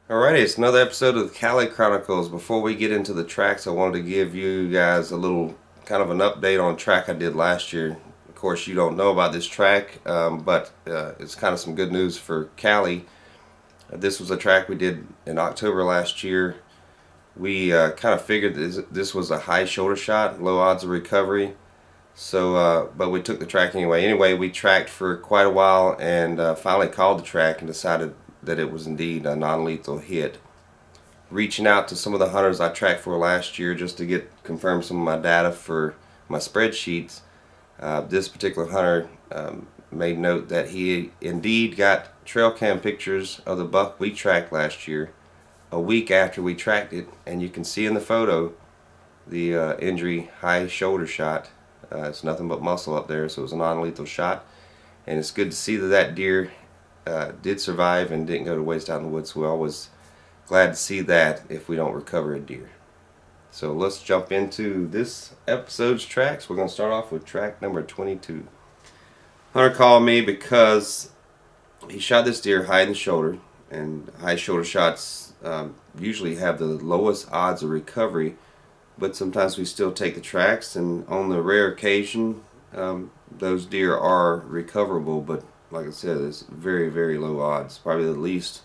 Alrighty, it's another episode of the Callie Chronicles. Before we get into the tracks, I wanted to give you guys a little kind of an update on a track I did last year. Of course, you don't know about this track, but it's kind of some good news for Callie. This was a track we did in October last year. We kind of figured this was a high shoulder shot, low odds of recovery. So, but we took the track anyway. Anyway, we tracked for quite a while and finally called the track and decided that it was indeed a non-lethal hit. Reaching out to some of the hunters I tracked for last year just to confirm some of my data for my spreadsheets, this particular hunter made note that he indeed got trail cam pictures of the buck we tracked last year a week after we tracked it, and you can see in the photo the injury, high shoulder shot. It's nothing but muscle up there, so it was a non-lethal shot, and it's good to see that deer did survive and didn't go to waste out in the woods. We're always glad to see that if we don't recover a deer. So let's jump into this episode's tracks. We're going to start off with track number 22. Hunter called me because he shot this deer high in the shoulder, and high shoulder shots usually have the lowest odds of recovery, but sometimes we still take the tracks, and on the rare occasion those deer are recoverable, but like I said, it's very, very low odds. Probably the least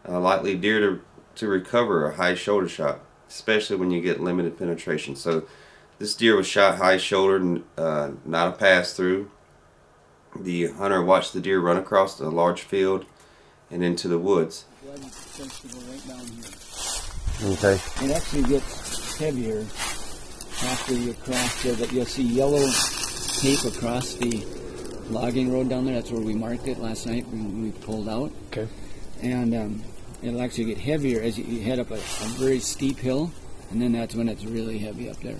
likely deer to recover a high shoulder shot, especially when you get limited penetration. So this deer was shot high shoulder, not a pass through. The hunter watched the deer run across a large field and into the woods. Blood starts to go right down here. Okay. It actually gets heavier after you cross there, but you'll see yellow tape across the logging road down there. That's where we marked it last night when we pulled out. Okay. And it'll actually get heavier as you head up a very steep hill, and then that's when it's really heavy up there.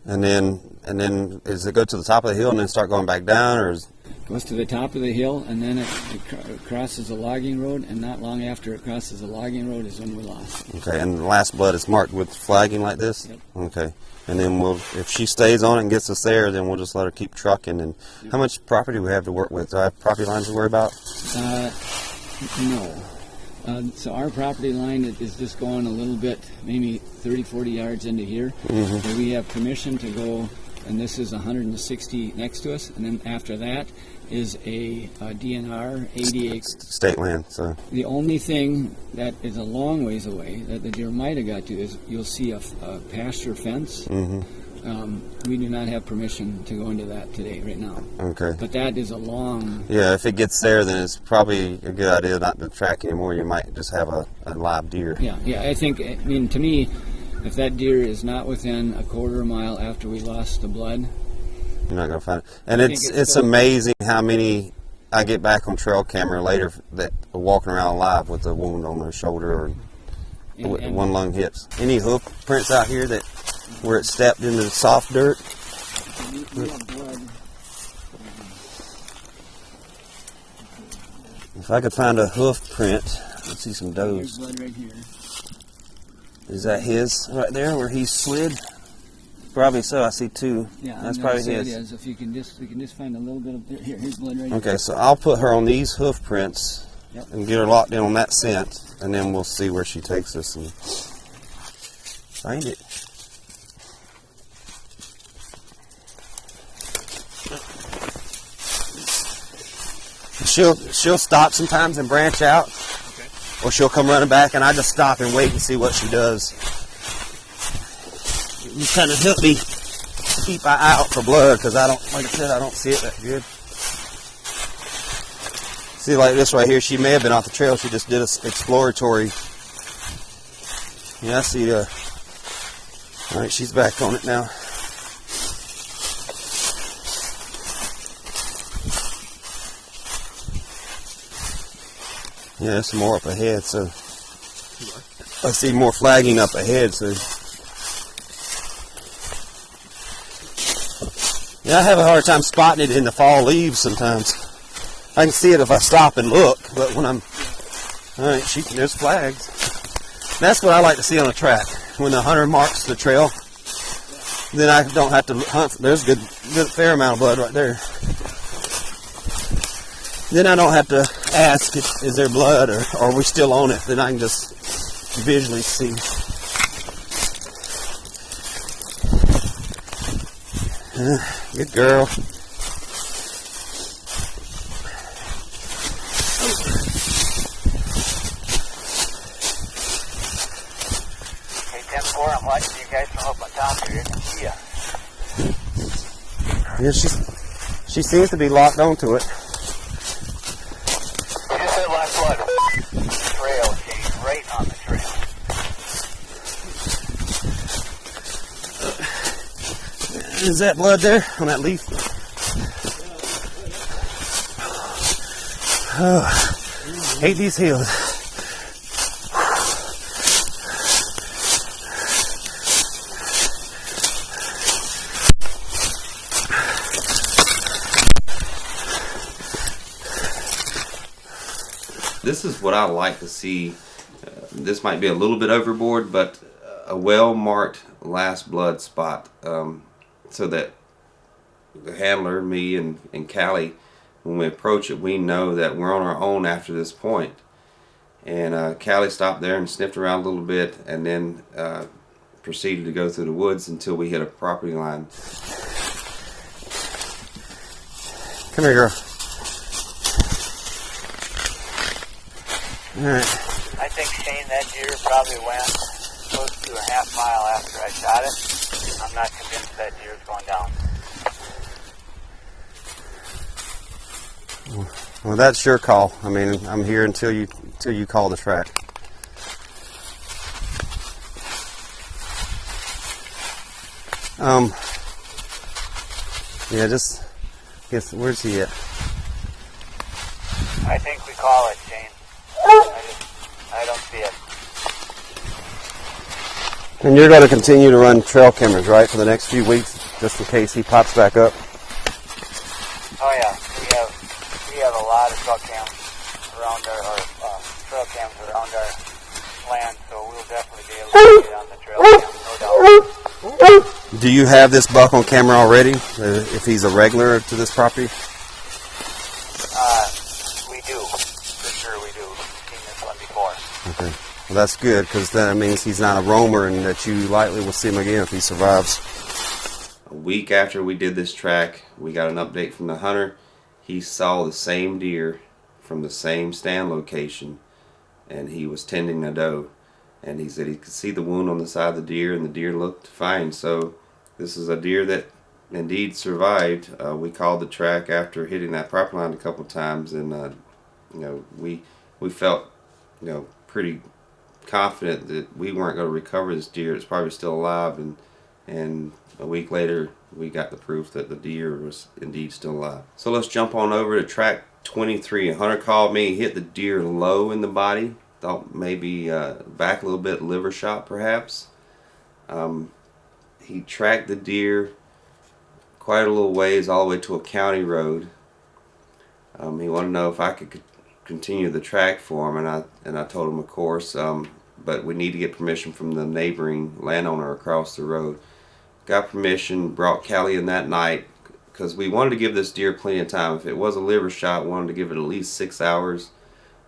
And then does it go to the top of the hill and then start going back down, or is... Goes to the top of the hill, and then it crosses a logging road, and not long after it crosses the logging road is when we lost. Okay, and the last blood is marked with flagging like this? Yep. Okay. And then if she stays on it and gets us there, then we'll just let her keep trucking. And Yep. How much property do we have to work with? Do I have property lines to worry about? No. So our property line is just going a little bit, maybe 30, 40 yards into here. Mm-hmm. So we have permission to go, and this is 160 next to us, and then after that is a DNR 88. State land, so... The only thing that is a long ways away that the deer might have got to is you'll see a pasture fence. Mm-hmm. We do not have permission to go into that today, right now. Okay. But that is a long... Yeah, if it gets there, then it's probably a good idea not to track anymore. You might just have a live deer. Yeah, to me, if that deer is not within a quarter mile after we lost the blood... You're not going to find it. And it's amazing how many I get back on trail camera later that are walking around alive with a wound on their shoulder or one lung hits. Any hoof prints out here that where it stepped into the soft dirt? We have blood. If I could find a hoof print, let's see some There's does. blood right here. Is that his right there where he slid? Probably so. I see two. Yeah, That's I'm probably gonna say his. it is. If we can just find a little bit of here's blood right here. Okay, so I'll put her on these hoof prints. Yep. And get her locked in on that scent, and then we'll see where she takes us and find it. She'll stop sometimes and branch out, Okay. or she'll come running back, and I just stop and wait and see what she does. You kind of help me keep my eye out for blood, because like I said, I don't see it that good. See, like this right here, she may have been off the trail. She just did a exploratory. Yeah, I see the... All right, she's back on it now. Yeah, there's some more up ahead, so... I see more flagging up ahead, so... Yeah, I have a hard time spotting it in the fall leaves sometimes. I can see it if I stop and look, but when I'm... Alright, there's flags. That's what I like to see on a track. When the hunter marks the trail, then I don't have to hunt. There's a good fair amount of blood right there. Then I don't have to ask, is there blood, or are we still on it? Then I can just visually see. Good girl. Hey, 10-4, I'm watching you guys from up on top here. I can see ya. Yeah, she seems to be locked onto it. Just that last blood. Trail, Shane, right on the trail. Is that blood there on that leaf? Oh, hate these hills. This is what I like to see. This might be a little bit overboard, but a well-marked last blood spot, so that the handler, me and Callie, when we approach it, we know that we're on our own after this point. And Callie stopped there and sniffed around a little bit, and then proceeded to go through the woods until we hit a property line. Come here, girl. All right. I think, Shane, that deer probably went close to a half mile after I shot it. I'm not convinced that deer's going down. Well, that's your call. I mean, I'm here until you call the track. Yeah, just guess where's he at? I think we call it, Shane. I don't see it. And you're going to continue to run trail cameras, right, for the next few weeks, just in case he pops back up? Oh yeah, we have a lot of trail cams around trail cams around our land, so we'll definitely be able to get on the trail cam, no doubt. Do you have this buck on camera already, if he's a regular to this property? We do, for sure we do. We've seen this one before. Okay. Well, that's good, because that means he's not a roamer and that you likely will see him again if he survives. A week after we did this track, we got an update from the hunter. He saw the same deer from the same stand location, and he was tending a doe. And he said he could see the wound on the side of the deer, and the deer looked fine. So this is a deer that indeed survived. We called the track after hitting that property line a couple times, and we felt pretty confident that we weren't going to recover this deer. It's probably still alive, and a week later we got the proof that the deer was indeed still alive. So let's jump on over to track 23. A hunter called me. He hit the deer low in the body. Thought maybe back a little bit, liver shot perhaps. He tracked the deer quite a little ways all the way to a county road. He wanted to know if I could continue the track for him, and I told him, of course, but we need to get permission from the neighboring landowner across the road. Got permission, brought Callie in that night, because we wanted to give this deer plenty of time. If it was a liver shot, we wanted to give it at least 6 hours.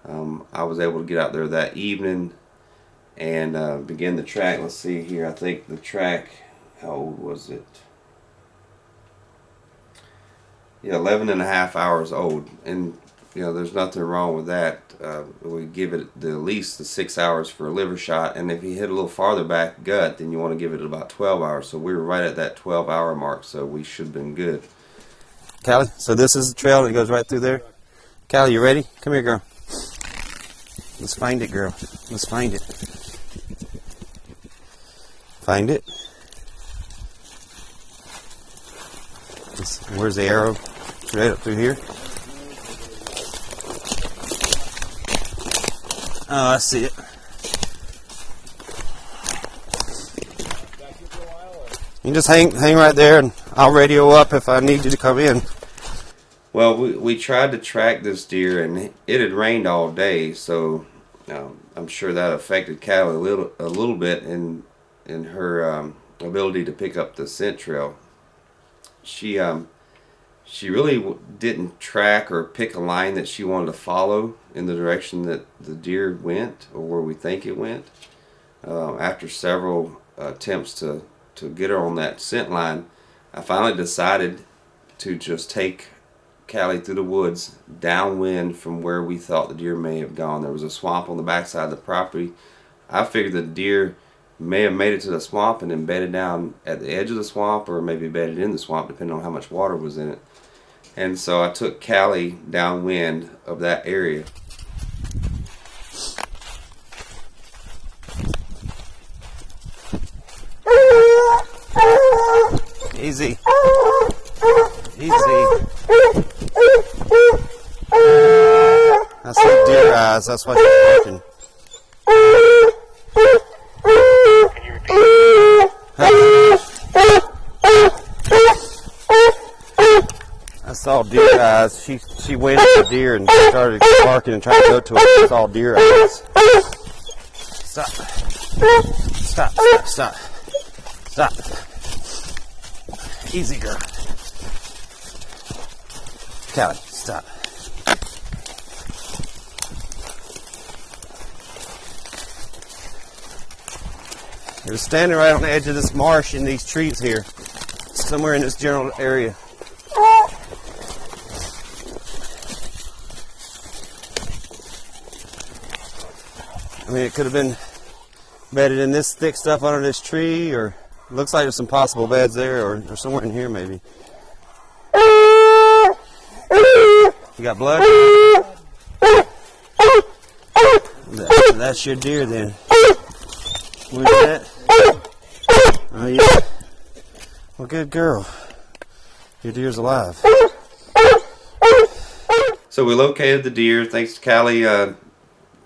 I was able to get out there that evening and begin the track. Let's see here, I think the track, how old was it? Yeah, 11 and a half hours old, and there's nothing wrong with that. We give it at least the 6 hours for a liver shot, and if you hit a little farther back gut, then you want to give it about 12 hours. So we were right at that 12-hour mark, so we should have been good. Callie, so this is the trail that goes right through there? Callie, you ready? Come here, girl. Let's find it, girl. Let's find it. Find it. Where's the arrow? Straight up through here. Oh, I see it. You just hang right there, and I'll radio up if I need you to come in. Well, we tried to track this deer, and it had rained all day, so I'm sure that affected Callie a little bit in her ability to pick up the scent trail. She she really didn't track or pick a line that she wanted to follow in the direction that the deer went, or where we think it went. After several attempts to get her on that scent line, I finally decided to just take Callie through the woods downwind from where we thought the deer may have gone. There was a swamp on the backside of the property. I figured the deer may have made it to the swamp and then bedded down at the edge of the swamp, or maybe bedded in the swamp, depending on how much water was in it. And so I took Callie downwind of that area. Easy. Easy. I see deer eyes. That's why she's barking. Can you repeat? I saw deer eyes. She went at the deer and started barking and trying to go to it. I saw deer eyes. Stop. Stop. Stop. Stop. Stop. Easy, girl. Callie, stop. It was standing right on the edge of this marsh in these trees here, somewhere in this general area. I mean, it could have been bedded in this thick stuff under this tree, or it looks like there's some possible beds there, or somewhere in here maybe. You got blood? That's your deer then. Where's that? Oh yeah. Well, good girl. Your deer's alive. So we located the deer. Thanks to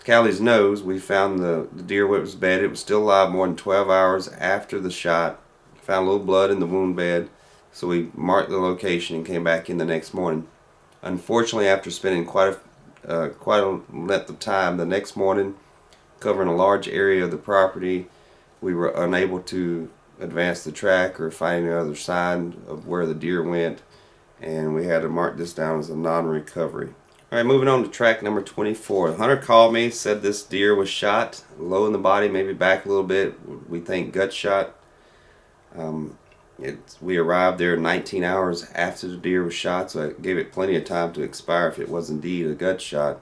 Callie's nose, we found the deer where it was bedded. It was still alive more than 12 hours after the shot. Found a little blood in the wound bed. So we marked the location and came back in the next morning. Unfortunately, after spending quite a length of time the next morning covering a large area of the property, we were unable to advance the track or find any other sign of where the deer went, and we had to mark this down as a non-recovery. Alright, moving on to track number 24. The hunter called me, said this deer was shot, low in the body, maybe back a little bit, we think gut shot. We arrived there 19 hours after the deer was shot, so it gave it plenty of time to expire if it was indeed a gut shot.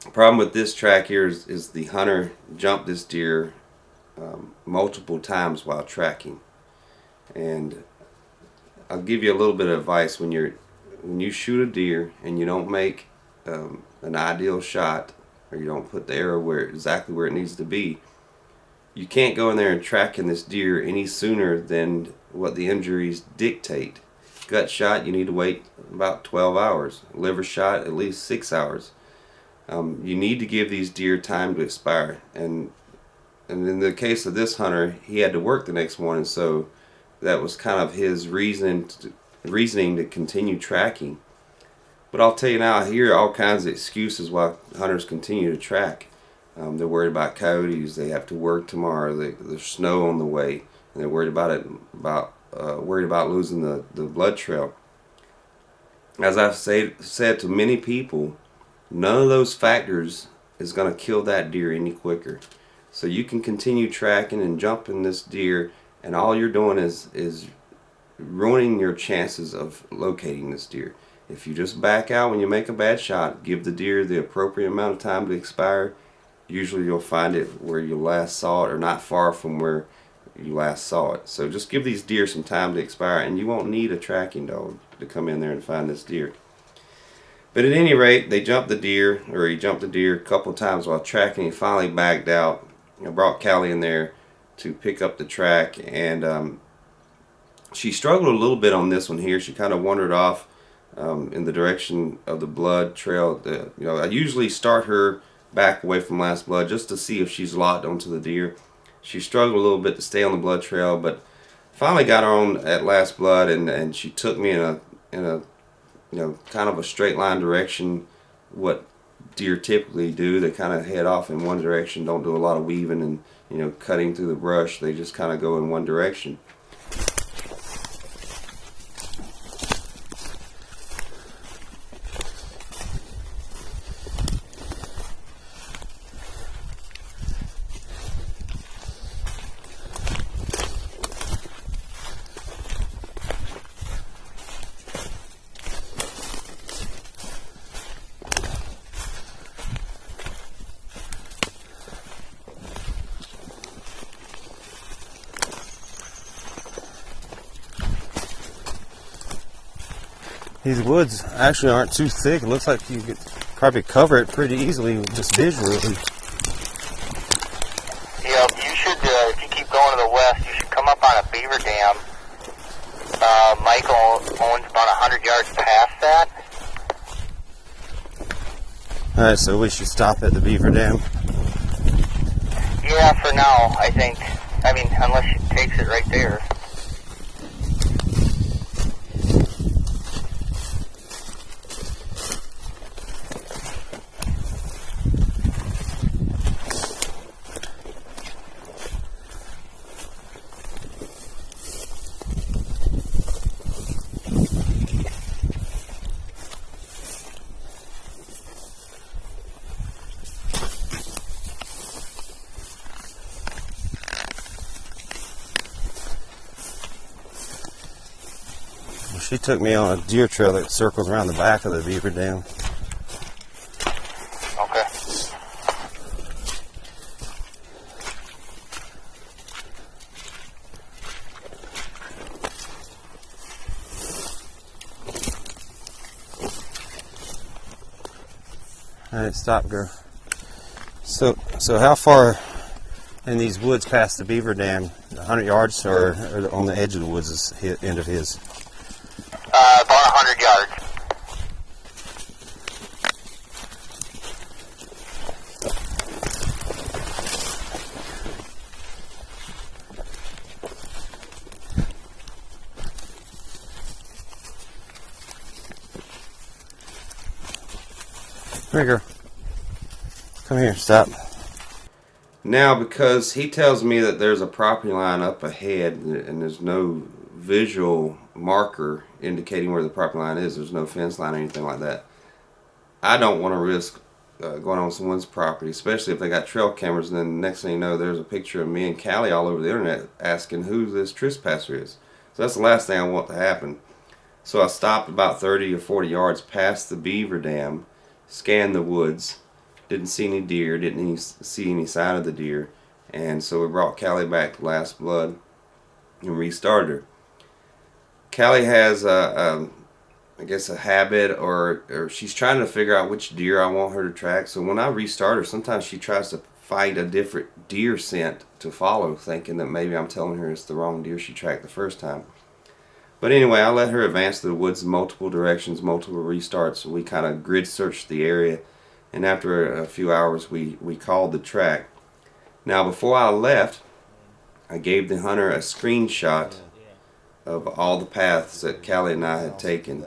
The problem with this track here is the hunter jumped this deer multiple times while tracking. And I'll give you a little bit of advice. When you shoot a deer and you don't make an ideal shot, or you don't put the arrow exactly where it needs to be, you can't go in there and tracking this deer any sooner than what the injuries dictate. Gut shot, you need to wait about 12 hours. Liver shot, at least 6 hours. You need to give these deer time to expire. And in the case of this hunter, he had to work the next morning, so that was kind of his reasoning to continue tracking. But I'll tell you now, I hear all kinds of excuses why hunters continue to track. They're worried about coyotes. They have to work tomorrow. There's snow on the way, and they're worried about losing the blood trail. As I've said to many people, none of those factors is going to kill that deer any quicker. So you can continue tracking and jumping this deer, and all you're doing is ruining your chances of locating this deer. If you just back out when you make a bad shot, give the deer the appropriate amount of time to expire, usually you'll find it where you last saw it, or not far from where you last saw it. So just give these deer some time to expire, and you won't need a tracking dog to come in there and find this deer. But at any rate, he jumped the deer a couple times while tracking. He finally backed out. I brought Callie in there to pick up the track, and she struggled a little bit on this one here. She kind of wandered off in the direction of the blood trail. I usually start her back away from last blood just to see if she's locked onto the deer. She struggled a little bit to stay on the blood trail, but finally got her on at last blood, and she took me in a kind of a straight line direction. What deer typically do, they kind of head off in one direction, don't do a lot of weaving and cutting through the brush. They just kind of go in one direction. These woods actually aren't too thick. It looks like you could probably cover it pretty easily just visually. Yeah, you should, if you keep going to the west, you should come up on a beaver dam. Michael owns about 100 yards past that. Alright, so we should stop at the beaver dam. Yeah, for now, I think. I mean, unless she takes it right there. She took me on a deer trail that circles around the back of the beaver dam. Okay. Alright, stop, girl. So how far in these woods past the beaver dam? 100 yards, or on the edge of the woods is his end of his? About 100 yards. Here, girl. Come here, stop. Now, because he tells me that there's a property line up ahead and there's no visual marker indicating where the property line is, there's no fence line or anything like that, I don't want to risk going on someone's property, especially if they got trail cameras, and then the next thing you know, there's a picture of me and Callie all over the internet asking who this trespasser is. So that's the last thing I want to happen. So I stopped about 30 or 40 yards past the beaver dam, scanned the woods, didn't see any deer, didn't see any sign of the deer, and so we brought Callie back to Last Blood and restarted her. Callie has I guess a habit, or she's trying to figure out which deer I want her to track. So when I restart her, sometimes she tries to find a different deer scent to follow, thinking that maybe I'm telling her it's the wrong deer she tracked the first time. But anyway, I let her advance to the woods in multiple directions, multiple restarts. We kind of grid searched the area, and after a few hours we called the track. Now before I left, I gave the hunter a screenshot of all the paths that Callie and I had taken,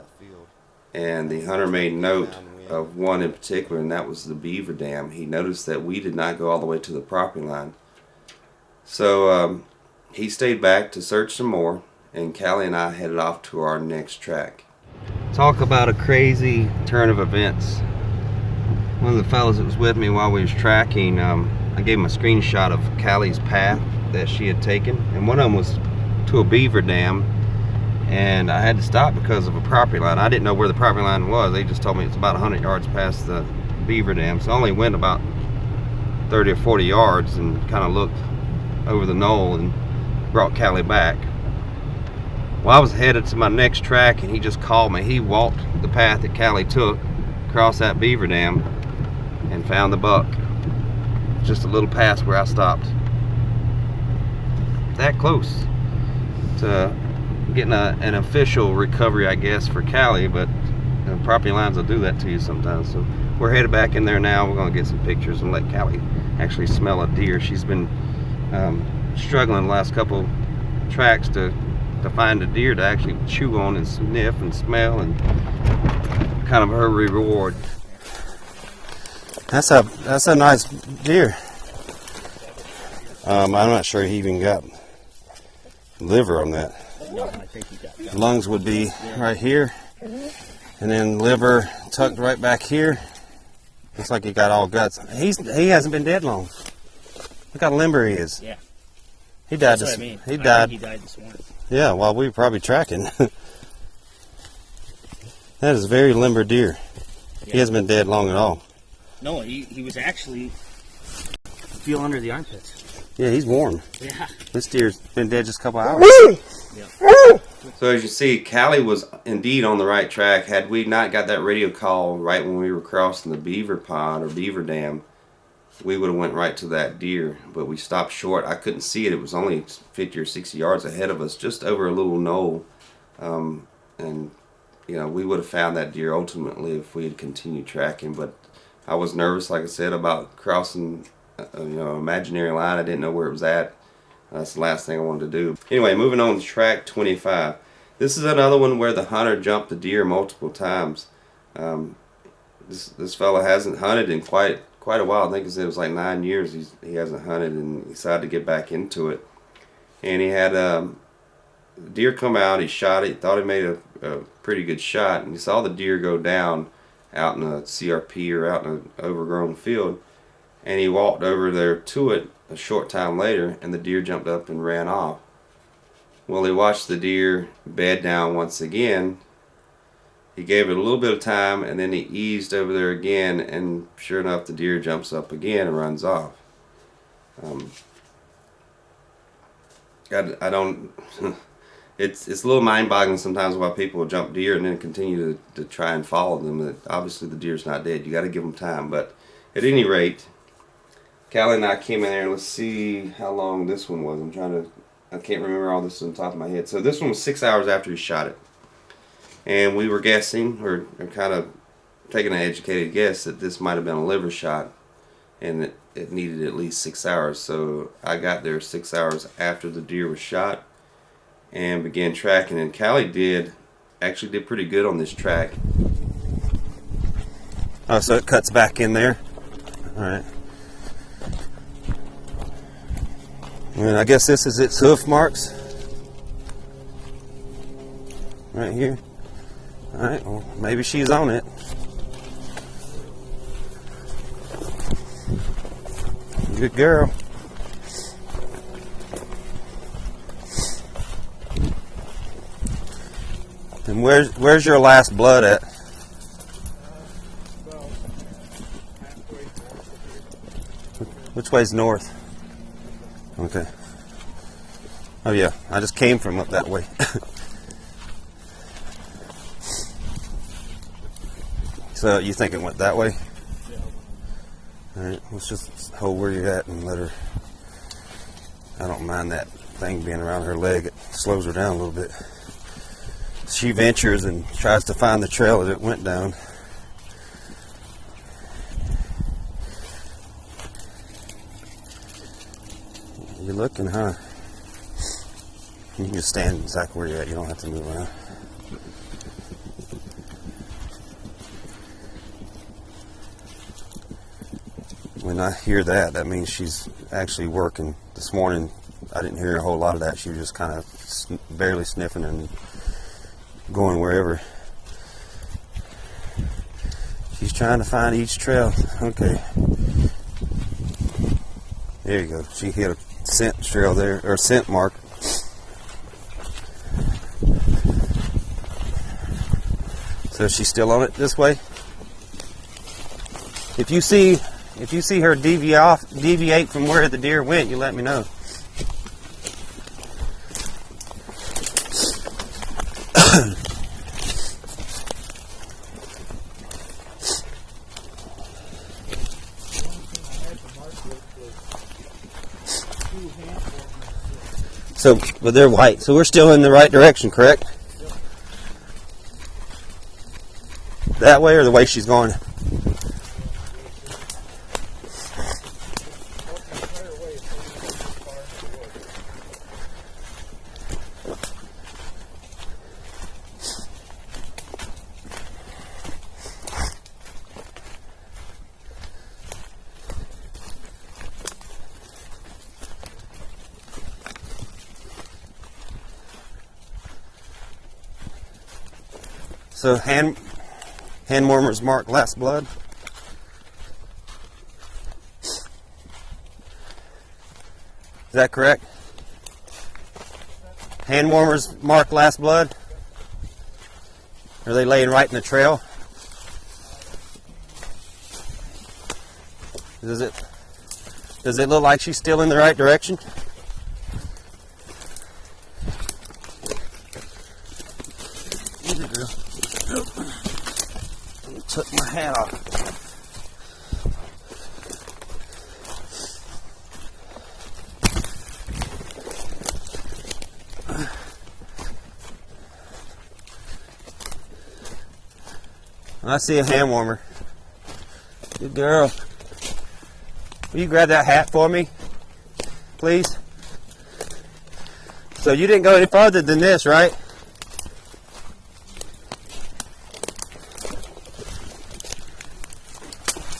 and the hunter made note of one in particular, and that was the beaver dam. He noticed that we did not go all the way to the property line, so he stayed back to search some more, and Callie and I headed off to our next track. Talk about a crazy turn of events. One of the fellows that was with me while we was tracking, I gave him a screenshot of Callie's path that she had taken, and one of them was to a beaver dam, and I had to stop because of a property line. I didn't know where the property line was. They just told me it's about 100 yards past the beaver dam, so I only went about 30 or 40 yards and kind of looked over the knoll and brought Callie back. Well, I was headed to my next track, and he just called me. He walked the path that Callie took across that beaver dam and found the buck just a little past where I stopped. That close to getting an official recovery, I guess, for Callie, but property lines will do that to you sometimes. So we're headed back in there now. We're going to get some pictures and let Callie actually smell a deer. She's been struggling the last couple tracks to find a deer to actually chew on and sniff and smell, and kind of her reward. That's a nice deer. I'm not sure he even got liver on that. No, I think he got that. Lungs would be right here, and then liver tucked right back here. Looks like he got all guts. He hasn't been dead long. Look how limber he is. Yeah. He died. That's what I mean. He died. He died this morning. Yeah, while we were probably tracking. That is a very limber deer. Yeah. He hasn't been dead long at all. No, he was actually feel under the armpits. Yeah, he's warm. Yeah. This deer's been dead just a couple hours. So as you see, Callie was indeed on the right track. Had we not got that radio call right when we were crossing the beaver pond or beaver dam, we would have went right to that deer. But we stopped short. I couldn't see it. It was only 50 or 60 yards ahead of us, just over a little knoll. And you know, we would have found that deer ultimately if we had continued tracking. But I was nervous, like I said, about crossing imaginary line. I didn't know where it was at. That's the last thing I wanted to do. Anyway, moving on to track 25. This is another one where the hunter jumped the deer multiple times. This fella hasn't hunted in quite a while. I think it was like 9 years he hasn't hunted, and he decided to get back into it. And he had deer come out. He shot it. He thought he made a pretty good shot, and he saw the deer go down out in a CRP or out in an overgrown field. And he walked over there to it a short time later, and the deer jumped up and ran off. Well, he watched the deer bed down once again. He gave it a little bit of time, and then he eased over there again, and sure enough, the deer jumps up again and runs off. I don't. It's a little mind-boggling sometimes why people jump deer and then continue to try and follow them. Obviously, the deer's not dead. You got to give them time. But at any rate, Callie and I came in there, and let's see how long this one was. I can't remember all this on the top of my head. So this one was 6 hours after he shot it. And we were guessing, or kind of taking an educated guess, that this might have been a liver shot, and it needed at least 6 hours. So I got there 6 hours after the deer was shot and began tracking. And Callie actually did pretty good on this track. Oh, so it cuts back in there. All right. And I guess this is its hoof marks. Right here. Alright, well, maybe she's on it. Good girl. And where's your last blood at? Which way's north? Okay. Oh yeah, I just came from up that way. So you think it went that way? Yeah. Alright, let's just hold where you're at and let her. I don't mind that thing being around her leg. It slows her down a little bit. She ventures and tries to find the trail that it went down. You're looking, huh? You can just stand exactly where you're at. You don't have to move around. When I hear that, that means she's actually working. This morning, I didn't hear a whole lot of that. She was just kind of barely sniffing and going wherever. She's trying to find each trail. Okay. There you go. She hit a scent trail there, or scent mark. So she's still on it this way. If you see her deviate from where the deer went, you let me know. So, but they're white, so we're still in the right direction, correct? Yep. That way or the way she's going? So hand warmers mark last blood. Is that correct? Hand warmers mark last blood? Are they laying right in the trail? Does Does it look like she's still in the right direction? Easy, girl. Let me took my hat off. I see a hand warmer. Good girl. Will you grab that hat for me, please? So you didn't go any farther than this, right?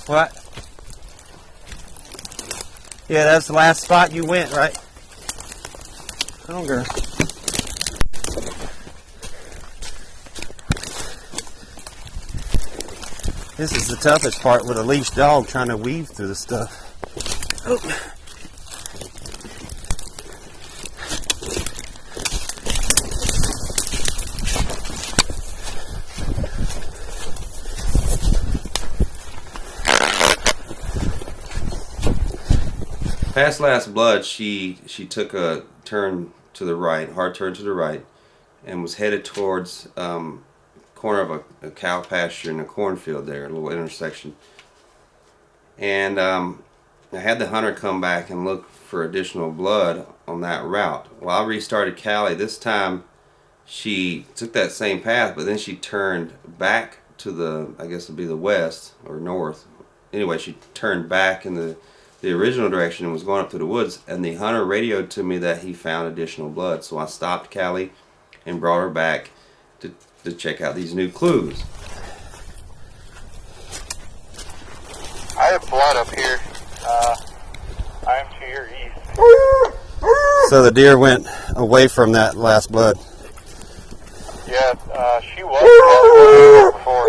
What? Yeah, that's the last spot you went, right? Come on, girl. This is the toughest part with a leash dog, trying to weave through the stuff. Oh. Past last blood, she took a turn to the right, hard turn to the right, and was headed towards corner of a cow pasture in a cornfield there, a little intersection. And I had the hunter come back and look for additional blood on that route. Well, I restarted Callie. This time she took that same path, but then she turned back to the, I guess it'd be the west or north. Anyway, she turned back in the original direction and was going up through the woods, and the hunter radioed to me that he found additional blood. So I stopped Callie and brought her back to check out these new clues. I have blood up here. I am to your east. So the deer went away from that last blood. Yeah, she was before.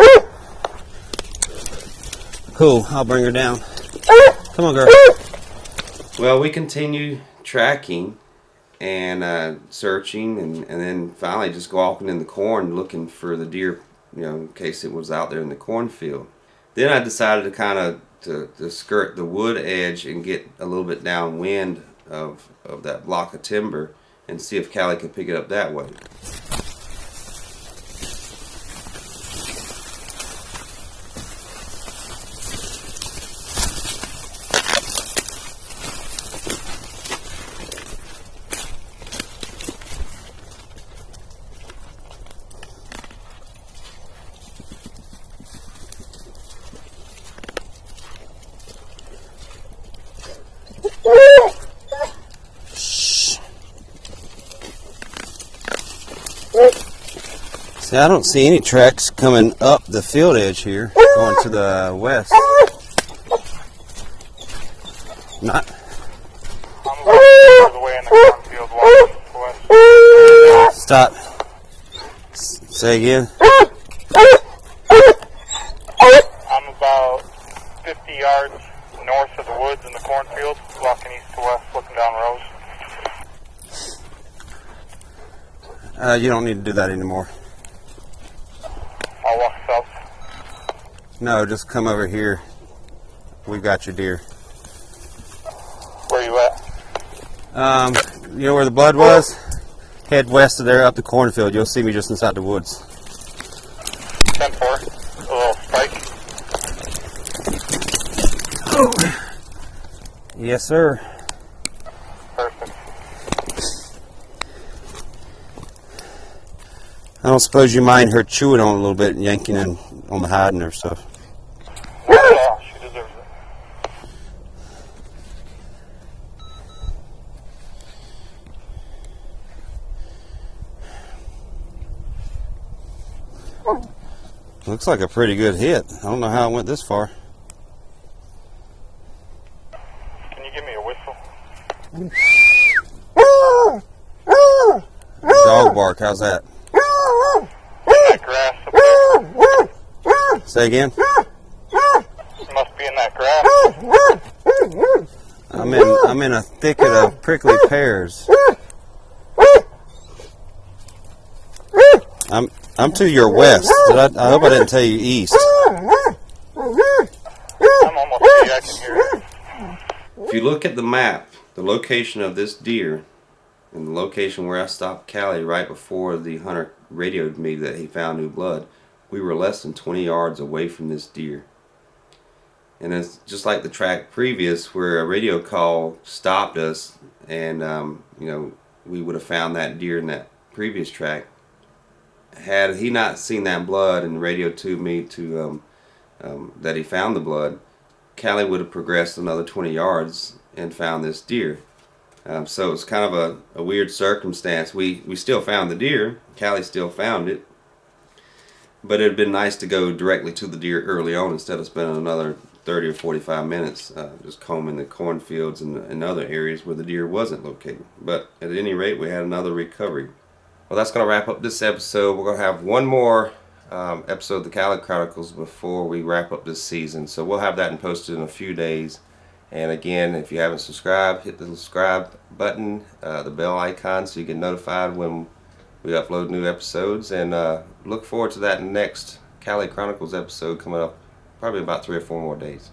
Cool, I'll bring her down. Come on, girl. Well, we continue tracking and searching, and then finally just walking in the corn looking for the deer, you know, in case it was out there in the cornfield. Then I decided to kind of to skirt the wood edge and get a little bit downwind of that block of timber and see if Callie could pick it up that way. See, I don't see any tracks coming up the field edge here, going to the west. Not. I'm going the way in the cornfield, walking west. Stop. Say again. I'm about 50 yards north of the woods in the cornfield, walking east to west, looking down rows. You don't need to do that anymore. I'll walk south. No, just come over here. We've got your deer. Where you at? You know where the blood was? Head west of there, up the cornfield. You'll see me just inside the woods. 10-4. A little spike. Oh. Yes, sir. Perfect. I don't suppose you mind her chewing on it a little bit and yanking in on the hide and her stuff. Not at all. She deserves it. Looks like a pretty good hit. I don't know how it went this far. Can you give me a whistle? Dog bark, how's that? That grass up there. Say again? Must be in that grass. I'm in a thicket of prickly pears. I'm to your west. I hope I didn't tell you east. I'm almost there. I can hear it. If you look at the map, the location of this deer and the location where I stopped Callie right before the hunter radioed me that he found new blood, we were less than 20 yards away from this deer. And it's just like the track previous where a radio call stopped us, and we would have found that deer in that previous track. Had he not seen that blood and radioed to me to that he found the blood, Callie would have progressed another 20 yards and found this deer. So it's kind of a weird circumstance. We still found the deer. Callie still found it. But it had been nice to go directly to the deer early on instead of spending another 30 or 45 minutes just combing the cornfields and other areas where the deer wasn't located. But at any rate, we had another recovery. Well, that's going to wrap up this episode. We're going to have one more episode of the Callie Chronicles before we wrap up this season. So we'll have that posted in a few days. And again, if you haven't subscribed, hit the subscribe button, the bell icon, so you get notified when we upload new episodes. And look forward to that next Callie Chronicles episode coming up probably about 3 or 4 more days.